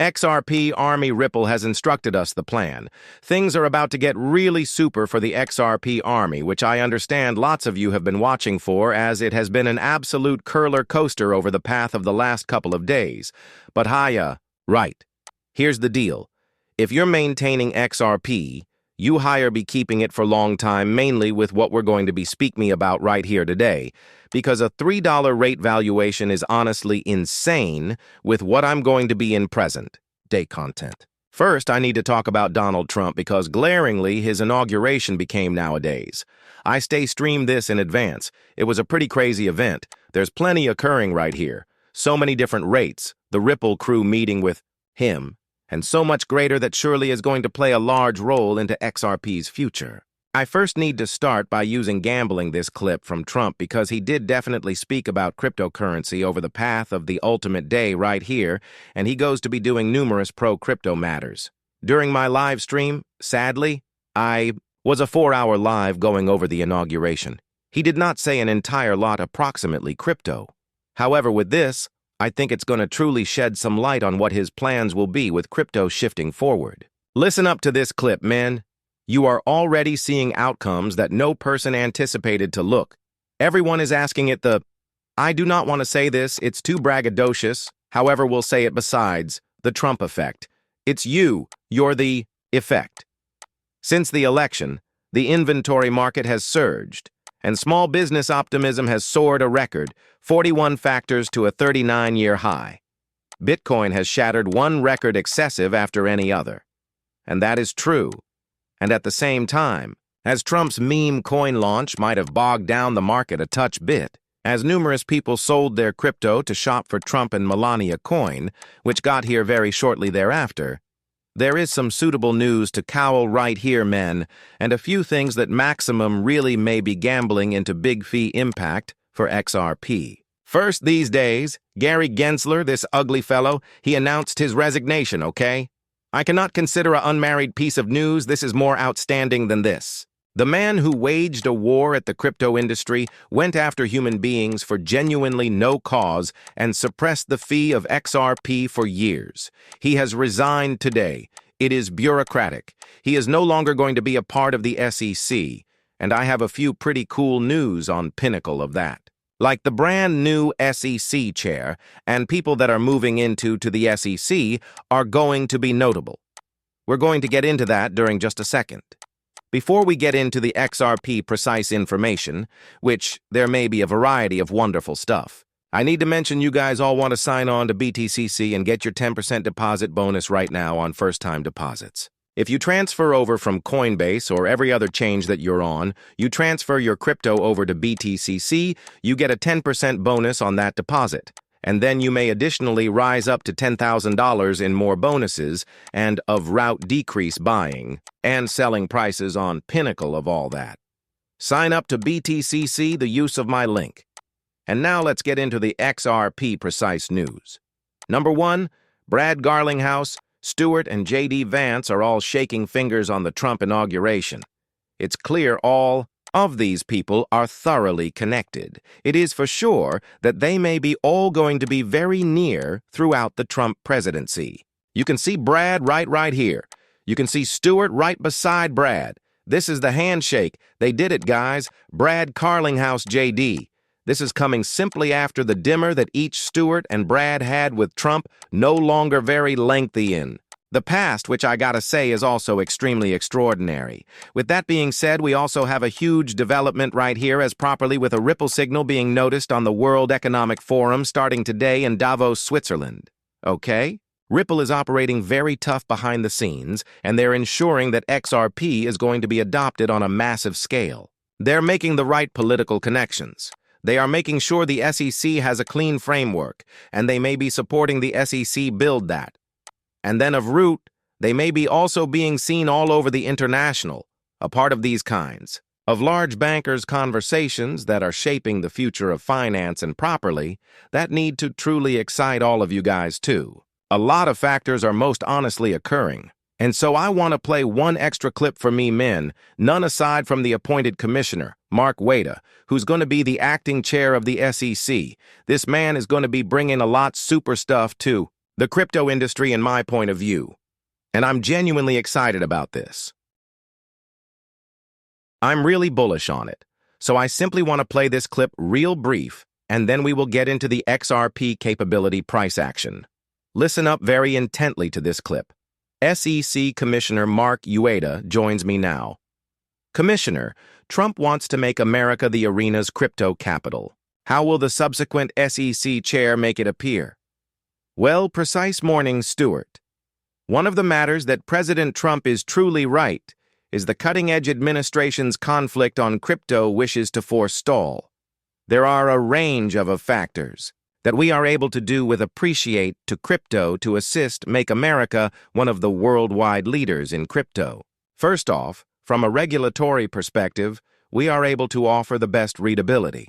XRP Army Ripple has instructed us the plan. Things are about to get really super for the XRP Army, which I understand lots of you have been watching for, as it has been an absolute curler coaster over the path of the last couple of days. But right. Here's the deal. If you're maintaining XRP, you be keeping it for long time, mainly with what we're going to be speaking about right here today, because a $3 rate valuation is honestly insane with what I'm going to be in present day content. First, I need to talk about Donald Trump because glaringly his inauguration became nowadays. I streamed this in advance. It was a pretty crazy event. There's plenty occurring right here. So many different rates, the Ripple crew meeting with him, and so much greater that surely is going to play a large role into XRP's future. I first need to start by using gambling this clip from Trump because he did definitely speak about cryptocurrency over the path of the ultimate day right here, and he goes to be doing numerous pro-crypto matters. During my live stream, sadly, I was a 4-hour live going over the inauguration. He did not say an entire lot approximately crypto. However, with this, I think it's going to truly shed some light on what his plans will be with crypto shifting forward. Listen up to this clip, men. You are already seeing outcomes that no person anticipated to look. Everyone is asking it I do not want to say this, it's too braggadocious, however we'll say it besides, the Trump effect. It's you're the effect. Since the election, the inventory market has surged, and small business optimism has soared a record, 41 factors to a 39-year high. Bitcoin has shattered one record excessive after any other. And that is true. And at the same time, as Trump's meme coin launch might have bogged down the market a touch bit, as numerous people sold their crypto to shop for Trump and Melania coin, which got here very shortly thereafter, there is some suitable news to cowl right here, men, and a few things that maximum really may be gambling into big fee impact for XRP. First these days, Gary Gensler, this ugly fellow, he announced his resignation, okay? I cannot consider an unmarried piece of news. This is more outstanding than this. The man who waged a war at the crypto industry went after human beings for genuinely no cause and suppressed the fee of XRP for years. He has resigned today. It is bureaucratic. He is no longer going to be a part of the SEC, and I have a few pretty cool news on pinnacle of that. Like the brand new SEC chair, and people that are moving into the SEC are going to be notable. We're going to get into that during just a second. Before we get into the XRP precise information, which there may be a variety of wonderful stuff, I need to mention you guys all want to sign on to BTCC and get your 10% deposit bonus right now on first-time deposits. If you transfer over from Coinbase or every other change that you're on, you transfer your crypto over to BTCC, you get a 10% bonus on that deposit. And then you may additionally rise up to $10,000 in more bonuses and of route decrease buying and selling prices on pinnacle of all that. Sign up to BTCC, the use of my link. And now let's get into the XRP precise news. Number 1, Brad Garlinghouse, Stewart, and J.D. Vance are all shaking fingers on the Trump inauguration. It's clear all of these people are thoroughly connected. It is for sure that they may be all going to be very near throughout the Trump presidency. You can see Brad right here. You can see Stewart right beside Brad. This is the handshake. They did it, guys. Brad Garlinghouse J.D. This is coming simply after the dimmer that each Stewart and Brad had with Trump, no longer very lengthy in. The past, which I gotta say, is also extremely extraordinary. With that being said, we also have a huge development right here as properly with a ripple signal being noticed on the World Economic Forum starting today in Davos, Switzerland. Okay? Ripple is operating very tough behind the scenes, and they're ensuring that XRP is going to be adopted on a massive scale. They're making the right political connections. They are making sure the SEC has a clean framework, and they may be supporting the SEC build that. And then of root, they may be also being seen all over the international, a part of these kinds, of large bankers' conversations that are shaping the future of finance and properly, that need to truly excite all of you guys too. A lot of factors are most honestly occurring. And so I want to play one extra clip for me men, none aside from the appointed commissioner, Mark Wada, who's going to be the acting chair of the SEC. This man is going to be bringing a lot super stuff too. the crypto industry in my point of view, and I'm genuinely excited about this. I'm really bullish on it, so I simply want to play this clip real brief, and then we will get into the XRP capability price action. Listen up very intently to this clip. SEC Commissioner Mark Ueda joins me now. Commissioner, Trump wants to make America the arena's crypto capital. How will the subsequent SEC chair make it appear? Well, precise morning, Stewart. One of the matters that President Trump is truly right is the cutting-edge administration's conflict on crypto wishes to forestall. There are a range of factors that we are able to do with appreciate to crypto to assist make America one of the worldwide leaders in crypto. First off, from a regulatory perspective, we are able to offer the best readability.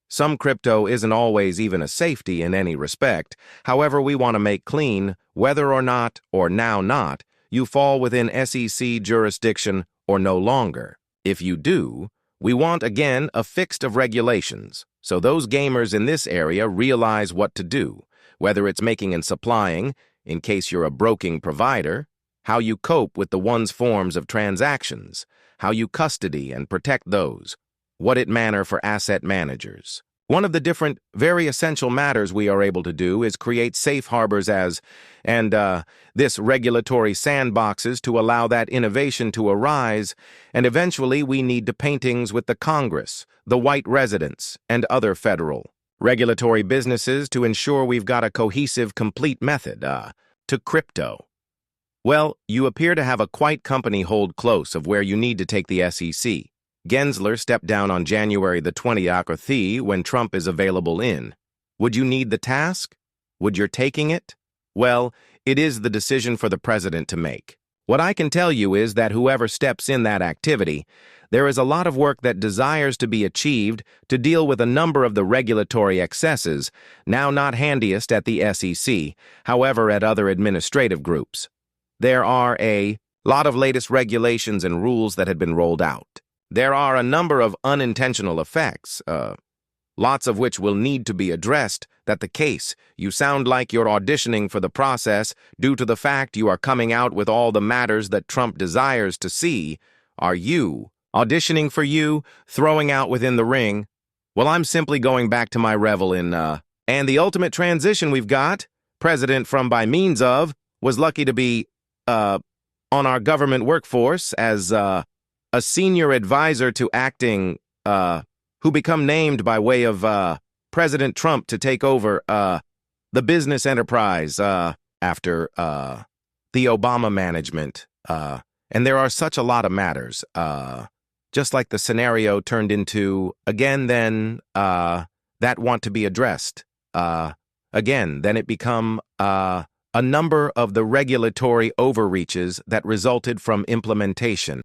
Some crypto isn't always even a safety in any respect. However, we want to make clean whether or not, or now not, you fall within SEC jurisdiction or no longer. If you do, we want, again, a fixed of regulations, so those gamers in this area realize what to do, whether it's making and supplying, in case you're a broking provider, how you cope with the one's forms of transactions, how you custody and protect those, what it manner for asset managers. One of the different, very essential matters we are able to do is create safe harbors this regulatory sandboxes to allow that innovation to arise, and eventually we need to paintings with the Congress, the white residents, and other federal regulatory businesses to ensure we've got a cohesive, complete method to crypto. Well, you appear to have a quite company hold close of where you need to take the SEC. Gensler stepped down on January the 20th when Trump is available in. Would you need the task? Would you taking it? Well, it is the decision for the president to make. What I can tell you is that whoever steps in that activity, there is a lot of work that desires to be achieved to deal with a number of the regulatory excesses, now not handiest at the SEC, however at other administrative groups. There are a lot of latest regulations and rules that had been rolled out. There are a number of unintentional effects, lots of which will need to be addressed. That the case, you sound like you're auditioning for the process due to the fact you are coming out with all the matters that Trump desires to see. Are you auditioning for you, throwing out within the ring? Well, I'm simply going back to my revel in, and the ultimate transition we've got, President from by means of, was lucky to be, on our government workforce as, a senior advisor to acting, who become named by way of, President Trump to take over, the business enterprise, after, the Obama management, and there are such a lot of matters, just like the scenario turned into, again, then, that want to be addressed, again, then it become, a number of the regulatory overreaches that resulted from implementation.